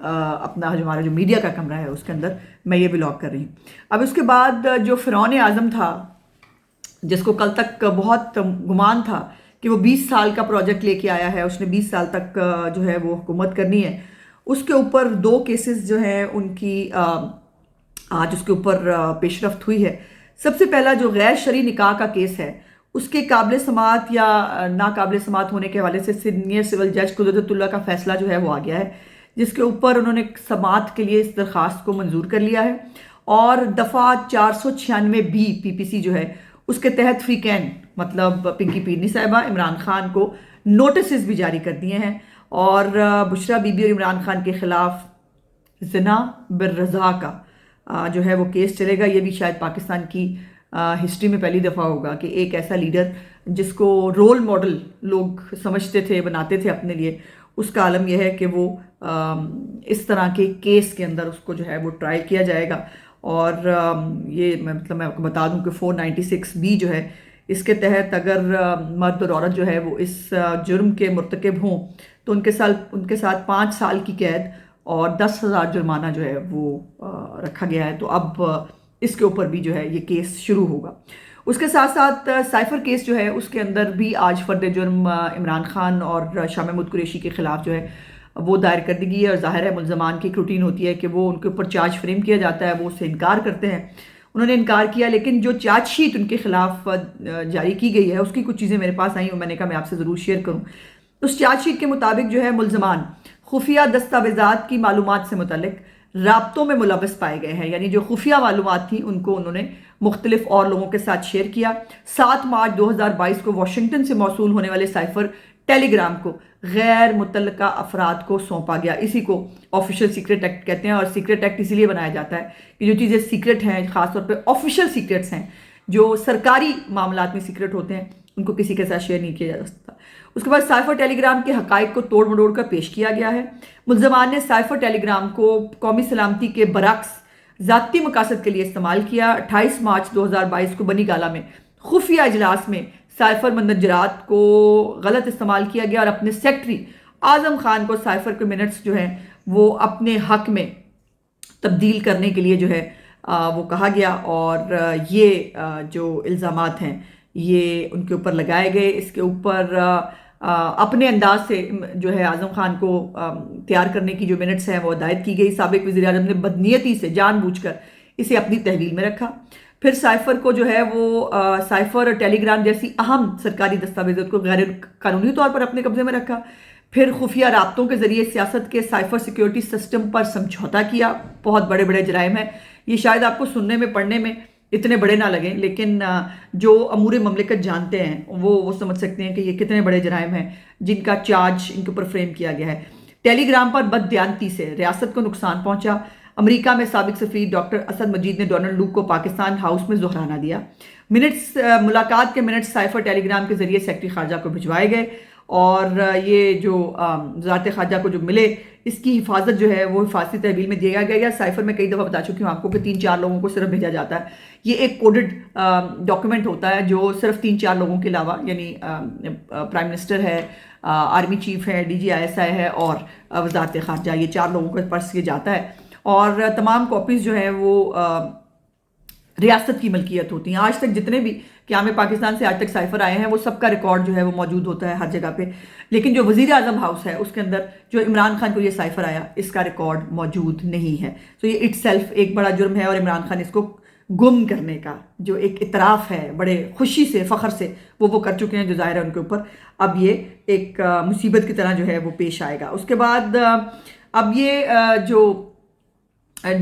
اپنا جو ہمارا جو میڈیا کا کمرہ ہے اس کے اندر میں یہ ولاگ کر رہی ہوں. اب اس کے بعد جو فرعون اعظم تھا جس کو کل تک بہت گمان تھا کہ وہ 20 سال کا پروجیکٹ لے کے آیا ہے، اس نے 20 سال تک جو ہے وہ حکومت کرنی ہے، اس کے اوپر 2 کیسز جو ہیں ان کی آج اس کے اوپر پیش رفت ہوئی ہے. سب سے پہلا جو غیر شرعی نکاح کا کیس ہے اس کے قابل سماعت یا ناقابل سماعت ہونے کے حوالے سے سینئر سول جج قدرت اللہ کا فیصلہ جو ہے وہ آ گیا ہے، جس کے اوپر انہوں نے سماعت کے لیے اس درخواست کو منظور کر لیا ہے، اور دفعہ 496 پی پی سی جو ہے اس کے تحت فریقین مطلب پنکی پیرنی صاحبہ عمران خان کو نوٹسز بھی جاری کر دیے ہیں، اور بشرا بی بی اور عمران خان کے خلاف زنا بالرضا کا جو ہے وہ کیس چلے گا. یہ بھی شاید پاکستان کی ہسٹری میں پہلی دفعہ ہوگا کہ ایک ایسا لیڈر جس کو رول ماڈل لوگ سمجھتے تھے، بناتے تھے اپنے لیے، اس کا عالم یہ ہے کہ وہ اس طرح کے کیس کے اندر اس کو جو ہے وہ ٹرائی کیا جائے گا. اور یہ مطلب میں آپ کو بتا دوں کہ 496 جو ہے اس کے تحت اگر مرد اور عورت جو ہے وہ اس جرم کے مرتکب ہوں تو ان کے ساتھ 5 سال کی قید اور 10,000 جرمانہ جو ہے وہ رکھا گیا ہے. تو اب اس کے اوپر بھی جو ہے یہ کیس شروع ہوگا. اس کے ساتھ ساتھ سائفر کیس جو ہے اس کے اندر بھی آج فرد جرم عمران خان اور شاہ محمود قریشی کے خلاف جو ہے وہ دائر کر دی گئی ہے، اور ظاہر ہے ملزمان کی ایک روٹین ہوتی ہے کہ وہ ان کے اوپر چارج فریم کیا جاتا ہے، وہ اس سے انکار کرتے ہیں. انہوں نے انکار کیا، لیکن جو چارج شیٹ ان کے خلاف جاری کی گئی ہے اس کی کچھ چیزیں میرے پاس آئیں اور میں نے کہا میں آپ سے ضرور شیئر کروں. اس چارج شیٹ کے مطابق جو ہے ملزمان خفیہ دستاویزات کی معلومات سے متعلق رابطوں میں ملوث پائے گئے ہیں، یعنی جو خفیہ معلومات تھیں ان کو انہوں نے مختلف اور لوگوں کے ساتھ شیئر کیا. 7 مارچ 2022 کو واشنگٹن سے موصول ہونے والے سائفر ٹیلی گرام کو غیر متعلقہ افراد کو سونپا گیا. اسی کو آفیشیل سیکرٹ ایکٹ کہتے ہیں، اور سیکرٹ ایکٹ اسی لیے بنایا جاتا ہے کہ جو چیزیں سیکرٹ ہیں، خاص طور پہ آفیشیل سیکرٹس ہیں، جو سرکاری معاملات میں سیکرٹ ہوتے ہیں، ان کو کسی کے ساتھ شیئر نہیں کیا جا سکتا. اس کے بعد سائفر ٹیلی گرام کے حقائق کو توڑ مڑوڑ کر پیش کیا گیا ہے. ملزمان نے سائفر ٹیلی گرام کو قومی سلامتی کے برعکس ذاتی مقاصد کے لیے استعمال کیا. 28 مارچ 2022 کو بنی گالہ میں خفیہ اجلاس میں سائفر مندرجات کو غلط استعمال کیا گیا، اور اپنے سیکٹری اعظم خان کو سائفر کے منٹس جو ہیں وہ اپنے حق میں تبدیل کرنے کے لیے جو ہے وہ کہا گیا، اور یہ جو الزامات ہیں یہ ان کے اوپر لگائے گئے. اس کے اوپر اپنے انداز سے جو ہے اعظم خان کو تیار کرنے کی جو منٹس ہیں وہ ہدایت کی گئی. سابق وزیر اعظم نے بدنیتی سے جان بوجھ کر اسے اپنی تحویل میں رکھا. پھر سائفر کو جو ہے وہ سائفر اور ٹیلی گرام جیسی اہم سرکاری دستاویزات کو غیر قانونی طور پر اپنے قبضے میں رکھا. پھر خفیہ رابطوں کے ذریعے سیاست کے سائفر سیکیورٹی سسٹم پر سمجھوتا کیا. بہت بڑے بڑے جرائم ہیں یہ، شاید آپ کو سننے میں پڑھنے میں اتنے بڑے نہ لگیں، لیکن جو امور مملکت جانتے ہیں وہ سمجھ سکتے ہیں کہ یہ کتنے بڑے جرائم ہیں جن کا چارج ان کے اوپر فریم کیا گیا ہے. ٹیلی گرام پر بددیانتی سے ریاست کو نقصان پہنچا. امریکہ میں سابق سفیر ڈاکٹر اسد مجید نے ڈونلڈ لوک کو پاکستان ہاؤس میں ظہرانہ دیا. ملاقات کے منٹس سائفر ٹیلی گرام کے ذریعے سیکرٹری خارجہ کو بھجوائے گئے، اور یہ جو وزارت خارجہ کو جو ملے اس کی حفاظت جو ہے وہ حفاظتی تحویل میں دیا گیا. سائفر میں کئی دفعہ بتا چکی ہوں آپ کو کہ 3-4 لوگوں کو صرف بھیجا جاتا ہے. یہ ایک کوڈڈ ڈاکیومنٹ ہوتا ہے جو صرف 3-4 لوگوں کے علاوہ، یعنی پرائم منسٹر ہے، آرمی چیف ہے، D G I S I ہے اور وزارت خارجہ، یہ 4 لوگوں کو پرس کیا جاتا ہے، اور تمام کاپیز جو ہیں وہ ریاست کی ملکیت ہوتی ہیں. آج تک جتنے بھی قیام پاکستان سے آج تک سائفر آئے ہیں وہ سب کا ریکارڈ جو ہے وہ موجود ہوتا ہے ہر جگہ پہ، لیکن جو وزیر اعظم ہاؤس ہے اس کے اندر جو عمران خان کو یہ سائفر آیا اس کا ریکارڈ موجود نہیں ہے. تو یہ اٹ سیلف ایک بڑا جرم ہے، اور عمران خان اس کو گم کرنے کا جو ایک اعتراف ہے بڑے خوشی سے، فخر سے وہ کر چکے ہیں، جو ظاہر ہے ان کے اوپر اب یہ ایک مصیبت کی طرح جو ہے وہ پیش آئے گا. اس کے بعد اب یہ جو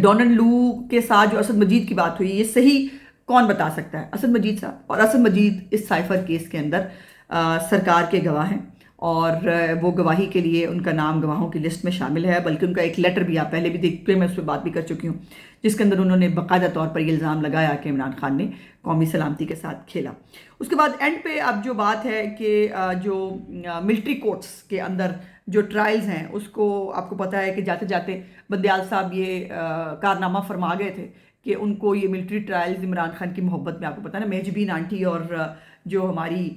ڈونلڈ لو کے ساتھ جو اسد مجید کی بات ہوئی، یہ صحیح کون بتا سکتا ہے؟ اسد مجید صاحب. اور اسد مجید اس سائفر کیس کے اندر سرکار کے گواہ ہیں، اور وہ گواہی کے لیے ان کا نام گواہوں کی لسٹ میں شامل ہے، بلکہ ان کا ایک لیٹر بھی آپ پہلے بھی دیکھتے ہیں، میں اس پہ بات بھی کر چکی ہوں، جس کے اندر انہوں نے باقاعدہ طور پر یہ الزام لگایا کہ عمران خان نے قومی سلامتی کے ساتھ کھیلا. اس کے بعد اینڈ پہ اب جو بات ہے کہ جو ملٹری کورٹس کے اندر جو ٹرائلز ہیں اس کو آپ کو پتہ ہے کہ جاتے جاتے بندیال صاحب یہ کارنامہ فرما گئے تھے کہ ان کو یہ ملٹری ٹرائلز عمران خان کی محبت میں، آپ کو پتہ ہے نا، مہجبین آنٹی اور جو ہماری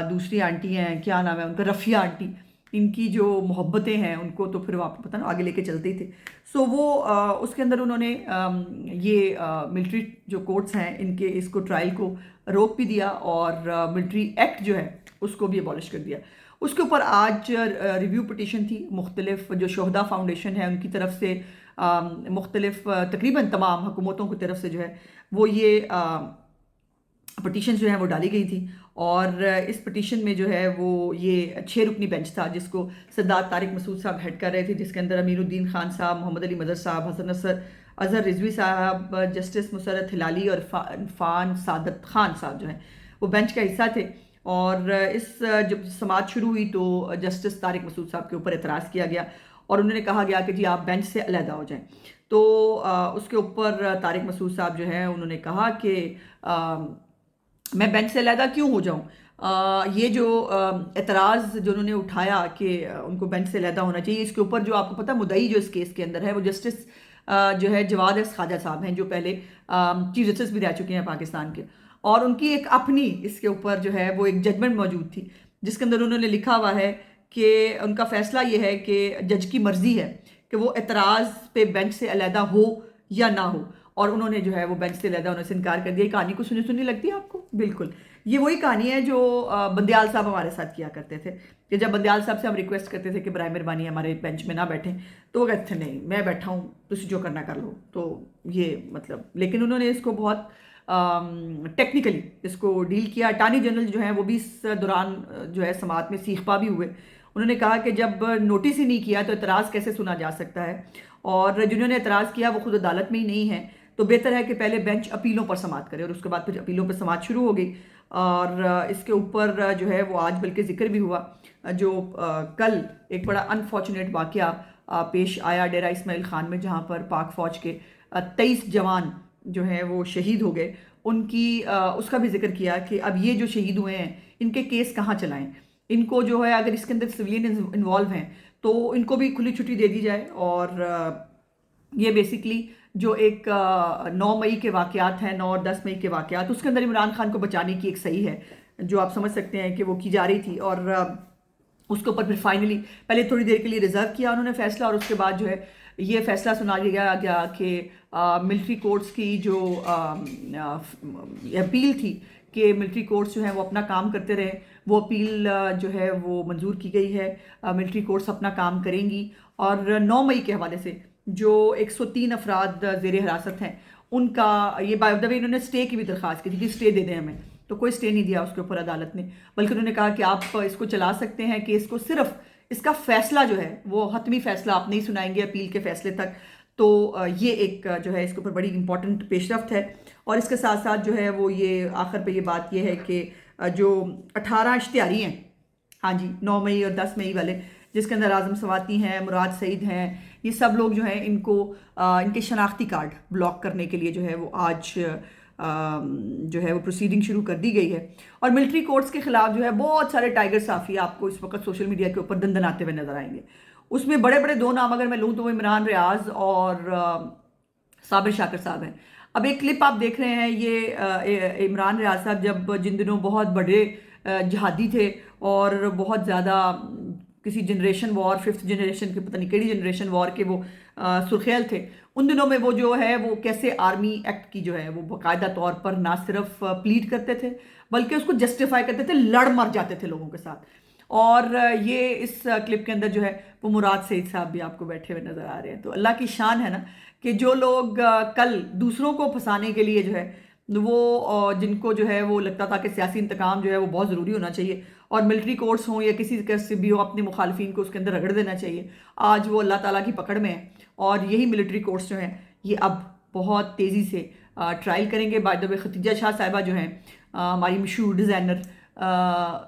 دوسری آنٹی ہیں، کیا نام ہے ان کا، رفیہ آنٹی، ان کی جو محبتیں ہیں ان کو تو پھر وہ آپ کو پتہ نا آگے لے کے چلتے ہی تھے. سو وہ اس کے اندر انہوں نے یہ ملٹری جو کورٹس ہیں ان کے اس کو ٹرائل کو روک بھی دیا اور ملٹری ایکٹ جو ہے اس کو بھی ابالش کر دیا. اس کے اوپر آج ریویو پٹیشن تھی. مختلف جو شہداء فاؤنڈیشن ہے ان کی طرف سے مختلف تقریباً تمام حکومتوں کی طرف سے جو ہے وہ یہ پٹیشن جو ہیں وہ ڈالی گئی تھی. اور اس پٹیشن میں جو ہے وہ یہ 6 رکنی بینچ تھا جس کو سردار طارق مسعود صاحب ہیڈ کر رہے تھے، جس کے اندر امین الدین خان صاحب، محمد علی مدر صاحب، حسن نصر اظہر رضوی صاحب، جسٹس مسرت ہلالی اور عرفان سعادت خان صاحب جو ہیں وہ بینچ کا حصہ تھے. اور اس جب سماعت شروع ہوئی تو جسٹس طارق مسعود صاحب کے اوپر اعتراض کیا گیا اور انہوں نے کہا گیا کہ جی آپ بینچ سے علیحدہ ہو جائیں. تو اس کے اوپر طارق مسعود صاحب جو ہیں انہوں نے کہا کہ میں بینچ سے علیحدہ کیوں ہو جاؤں. یہ جو اعتراض جو انہوں نے اٹھایا کہ ان کو بینچ سے علیحدہ ہونا چاہیے، اس کے اوپر جو آپ کو پتہ مدعی جو اس کیس کے اندر ہے وہ جسٹس جو ہے جواد ایس خواجہ صاحب ہیں، جو پہلے چیف جسٹس بھی رہ چکے ہیں پاکستان کے. اور ان کی ایک اپنی اس کے اوپر جو ہے وہ ایک ججمنٹ موجود تھی جس کے اندر انہوں نے لکھا ہوا ہے کہ ان کا فیصلہ یہ ہے کہ جج کی مرضی ہے کہ وہ اعتراض پہ بینچ سے علیحدہ ہو یا نہ ہو. اور انہوں نے جو ہے وہ بینچ سے علیحدہ ہونے سے انکار کر دیا. کہانی کو سنی لگتی ہے آپ کو؟ بالکل یہ وہی کہانی ہے جو بندیال صاحب ہمارے ساتھ کیا کرتے تھے کہ جب بندیال صاحب سے ہم ریکویسٹ کرتے تھے کہ برائے مہربانی ہمارے بینچ میں نہ بیٹھیں تو وہ کہتے تھے نہیں میں بیٹھا ہوں تسی جو کرنا کر لو. تو یہ مطلب لیکن انہوں نے اس کو بہت ٹیکنیکلی اس کو ڈیل کیا. اٹارنی جنرل جو ہیں وہ بھی اس دوران جو ہے سماعت میں سیخ پا بھی ہوئے. انہوں نے کہا کہ جب نوٹس ہی نہیں کیا تو اعتراض کیسے سنا جا سکتا ہے، اور جنہوں نے اعتراض کیا وہ خود عدالت میں ہی نہیں ہیں تو بہتر ہے کہ پہلے بینچ اپیلوں پر سماعت کرے. اور اس کے بعد پھر اپیلوں پر سماعت شروع ہو گئی. اور اس کے اوپر جو ہے وہ آج بلکہ ذکر بھی ہوا جو کل ایک بڑا انفارچونیٹ واقعہ پیش آیا ڈیرہ اسماعیل خان میں، جہاں پر پاک فوج کے 23 جوان جو ہیں وہ شہید ہو گئے. ان کی اس کا بھی ذکر کیا کہ اب یہ جو شہید ہوئے ہیں ان کے کیس کہاں چلائیں. ان کو جو ہے اگر اس کے اندر سویلین انوالو ہیں تو ان کو بھی کھلی چھٹی دے دی جائے. اور یہ بیسیکلی جو ایک 9 مئی کے واقعات ہیں، 9 اور 10 مئی کے واقعات، اس کے اندر عمران خان کو بچانے کی ایک صحیح ہے جو آپ سمجھ سکتے ہیں کہ وہ کی جا رہی تھی. اور اس کے اوپر پھر فائنلی پہلے تھوڑی دیر کے لیے ریزرو کیا انہوں نے فیصلہ، اور اس کے بعد جو ہے یہ فیصلہ سنا گیا کہ ملٹری کورٹس کی جو اپیل تھی کہ ملٹری کورٹس جو ہیں وہ اپنا کام کرتے رہیں، وہ اپیل جو ہے وہ منظور کی گئی ہے. ملٹری کورٹس اپنا کام کریں گی. اور 9 مئی کے حوالے سے جو 103 افراد زیر حراست ہیں ان کا یہ بائی دا وے انہوں نے اسٹے کی بھی درخواست کی تھی کہ اسٹے دے دیں ہمیں، تو کوئی اسٹے نہیں دیا اس کے اوپر عدالت نے، بلکہ انہوں نے کہا کہ آپ اس کو چلا سکتے ہیں کہ اس کو صرف اس کا فیصلہ جو ہے وہ حتمی فیصلہ آپ نہیں سنائیں گے اپیل کے فیصلے تک. تو یہ ایک جو ہے اس کے اوپر بڑی امپورٹنٹ پیش رفت ہے. اور اس کے ساتھ ساتھ جو ہے وہ یہ آخر پہ یہ بات یہ ہے کہ جو 18 اشتہاری ہیں، ہاں جی 9 مئی اور 10 مئی والے، جس کے اندر اعظم سواتی ہیں، مراد سعید ہیں، یہ سب لوگ جو ہیں ان کو ان کے شناختی کارڈ بلاک کرنے کے لیے جو ہے وہ آج جو ہے وہ پروسیڈنگ شروع کر دی گئی ہے. اور ملٹری کورٹس کے خلاف جو ہے بہت سارے ٹائیگر صحافی آپ کو اس وقت سوشل میڈیا کے اوپر دندناتے ہوئے نظر آئیں گے. اس میں بڑے بڑے 2 نام اگر میں لوں تو وہ عمران ریاض اور صابر شاکر صاحب ہیں. اب ایک کلپ آپ دیکھ رہے ہیں، یہ عمران ریاض صاحب جن دنوں بہت بڑے جہادی تھے اور بہت زیادہ کسی جنریشن وار 5th جنریشن کے پتہ نہیں کیڑی جنریشن وار کے وہ سرخیل تھے، ان دنوں میں وہ جو ہے وہ کیسے آرمی ایکٹ کی جو ہے وہ باقاعدہ طور پر نہ صرف پلیڈ کرتے تھے بلکہ اس کو جسٹیفائی کرتے تھے، لڑ مر جاتے تھے لوگوں کے ساتھ. اور یہ اس کلپ کے اندر جو ہے وہ مراد سعید صاحب بھی آپ کو بیٹھے ہوئے نظر آ رہے ہیں. تو اللہ کی شان ہے نا کہ جو لوگ کل دوسروں کو پھنسانے کے لیے جو ہے وہ جن کو جو ہے وہ لگتا تھا کہ سیاسی انتقام جو ہے وہ بہت ضروری ہونا چاہیے اور ملٹری کورٹس ہوں یا کسی سے بھی ہو اپنے مخالفین کو اس کے اندر رگڑ دینا چاہیے، آج وہ اللہ تعالیٰ کی پکڑ میں ہیں. اور یہی ملٹری کورٹس جو ہیں یہ اب بہت تیزی سے ٹرائل کریں گے. بائی دا وے ختیجہ شاہ صاحبہ جو ہیں ہماری مشہور ڈیزائنر،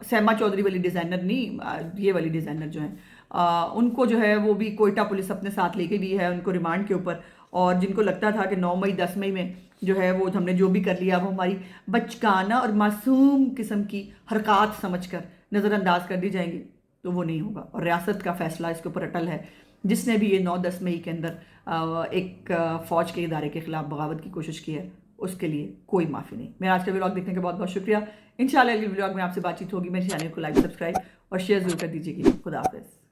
سیما چودھری والی ڈیزائنر نہیں، یہ والی ڈیزائنر جو ہیں ان کو جو ہے وہ بھی کوئٹہ پولیس اپنے ساتھ لے کے بھی ہے ان کو ریمانڈ کے اوپر. اور جن کو لگتا تھا کہ 9 مئی 10 مئی میں جو ہے وہ ہم نے جو بھی کر لیا وہ ہماری بچکانہ اور معصوم قسم کی حرکات سمجھ کر نظر انداز کر دی جائیں گی، تو وہ نہیں ہوگا. اور ریاست کا فیصلہ اس کے اوپر اٹل ہے. جس نے بھی یہ 9-10 مئی کے اندر ایک فوج کے ادارے کے خلاف بغاوت کی کوشش کی ہے اس کے لیے کوئی معافی نہیں. میرا آج کا ولاگ دیکھنے کا بہت بہت شکریہ. انشاءاللہ اگلی ولاگ میں آپ سے بات چیت ہوگی. میرے چینل کو لائک سبسکرائب اور شیئر ضرور کر دیجیے گی. خدا حافظ.